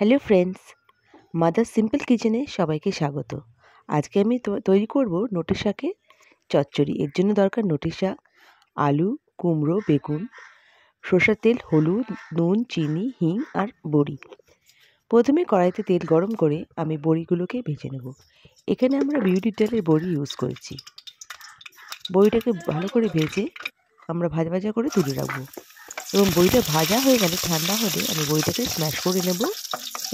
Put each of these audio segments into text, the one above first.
Hello friends, mother simple কিচেনে সবাইকে স্বাগত। আজকে আমি তৈরি করব নোটে শাকের চচ্চড়ি। এর জন্য দরকার নোটে শাক, আলু, কুমড়ো, বেগুন, সরষের তেল, হলুদ, নুন, চিনি, হিং আর বড়ি। প্রথমে কড়াইতে তেল গরম করে আমি বড়িগুলোকে ভেজে নেব। এখানে আমরা বিউলির ডালের বড়ি ইউজ করেছি। বড়িটাকে ভালো করে ভেজে আমরা ভাজা ভাজা করে তুলে রাখবো এবং বড়িটা ভাজা হয়ে গেলে ঠান্ডা হলে আমি বড়িটাকে স্ম্যাশ করে নেব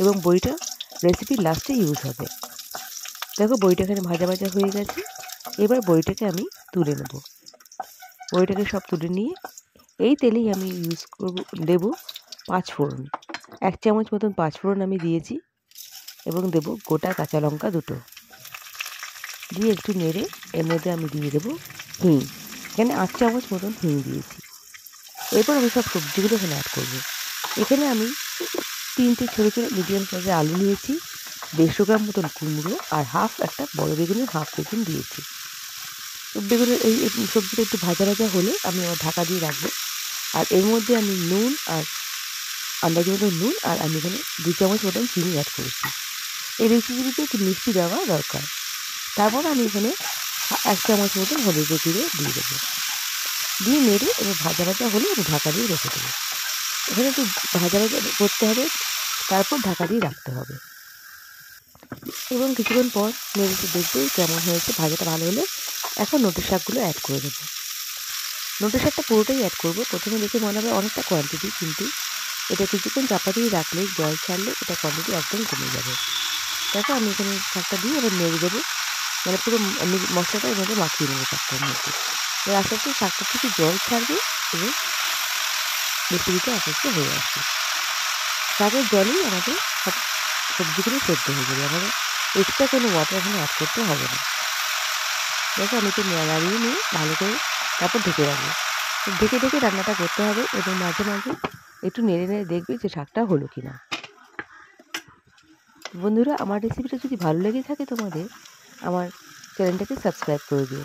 এবং বড়িটা রেসিপির লাস্টে ইউজ হবে। দেখো বড়িটা এখানে ভাজা ভাজা হয়ে গেছে। এবার বড়িটাকে আমি তুলে নেব। বড়িটাকে সব তুলে নিয়ে এই তেলেই আমি ইউজ করব, দেব 5 ফোড়ন। 1 চামচ মতন 5 ফোড়ন আমি দিয়েছি এবং দেব গোটা কাঁচা লঙ্কা 2টো। দিয়ে একটু নেড়ে এর মধ্যে আমি দিয়ে দেবো হিং। এখানে 8 চামচ মতন হিং দিয়েছি। এরপর আমি সব সবজিগুলো এখানে অ্যাড করব। এখানে আমি 3টে ছোটো ছোটো মিডিয়াম সাইজের আলু নিয়েছি, 150 গ্রাম মতন কুমড়ো আর একটা বড় বেগুনের হাফ বেগুন দিয়েছি। বেগুনের এই সবজিটা একটু ভাজা ভাজা হলে আমি আবার ঢাকা দিয়ে রাখবো। আর এর মধ্যে আমি নুন আর আন্দাজ মতন নুন আর আমি এখানে 2 চামচ মতন চিনি অ্যাড করেছি। এই রেসিপিতে একটু মিষ্টি দেওয়া দরকার। তারপর আমি এখানে 1 চামচ মতন হলুদের গুঁড়ো দিয়ে দেবো। দিয়ে নেড়ে এবার ভাজা ভাজা হলে আমি ঢাকা দিয়ে রেখে দেবো। এখানে একটু ভাজা ভাজা করতে হবে, তারপর ঢাকা দিয়ে রাখতে হবে এবং কিছুক্ষণ পর নেড়ে দেখবে কেমন হয়েছে। ভাজাটা ভালো হলে এখন নোটের শাকগুলো অ্যাড করে দেবো। নোটের শাকটা পুরোটাই অ্যাড করবো। প্রথমে দেখে মনে হবে অনেকটা কোয়ান্টিটি, কিন্তু এটা কিছুক্ষণ চাপা দিয়ে রাখলে জল ছাড়লে এটা কোয়ান্টিটি একদম কমে যাবে। দেখো আমি এখানে শাকটা দিয়ে এবার নেড়ে দেবো, মানে পুরো মশলাটা এর মধ্যে মাখিয়ে নেবো শাকটার মধ্যে। এবার আস্তে আস্তে শাকটা থেকে জল ছাড়বে এবং রেসিপিটা আস্তে আস্তে হয়ে আসবে। শাকের জলেই আমাদের সব সবজিগুলো সেদ্ধ হয়ে যাবে। আমাদের এক্সট্রা কোনো ওয়াটার এখানে অ্যাড করতে হবে না। দেখো আমি একটু নাড়িয়ে নিয়ে ভালো করে তারপর ঢেকে রাখবো। ঢেকে ঢেকে রান্নাটা করতে হবে এবং মাঝে মাঝে একটু নেড়ে নেড়ে দেখবে যে শাকটা হলো কি না। বন্ধুরা, আমার রেসিপিটা যদি ভালো লেগে থাকে তোমাদের, আমার চ্যানেলটাকে সাবস্ক্রাইব করে দিও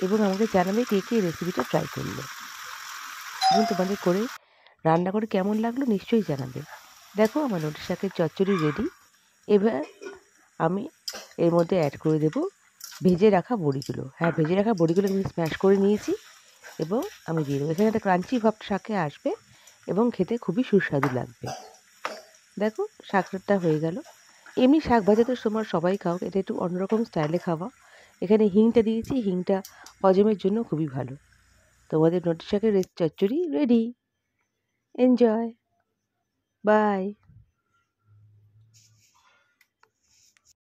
এবং আমাকে জানাবে কে কে রেসিপিটা ট্রাই করলো এবং তোমাদের করে রান্না করে কেমন লাগলো নিশ্চয়ই জানাবে। দেখো আমার নোটে শাকের চচ্চড়ি রেডি। এবার আমি এর মধ্যে অ্যাড করে দেবো ভেজে রাখা বড়িগুলো। হ্যাঁ, ভেজে রাখা বড়িগুলো আমি স্ম্যাশ করে নিয়েছি এবং আমি দিয়ে দেবো। এখানে একটা ক্রাঞ্চি ভাব শাকে আসবে এবং খেতে খুবই সুস্বাদু লাগবে। দেখো শাকটা হয়ে গেল। এমনি শাক ভাজা তো তোমার সবাই খাও, এটা একটু অন্যরকম স্টাইলে খাওয়া। এখানে হিংটা দিয়েছি, হিংটা হজমের জন্য খুবই ভালো। তোমাদের নোটে শাকের চচ্চড়ি রেডি। এনজয়। বাই।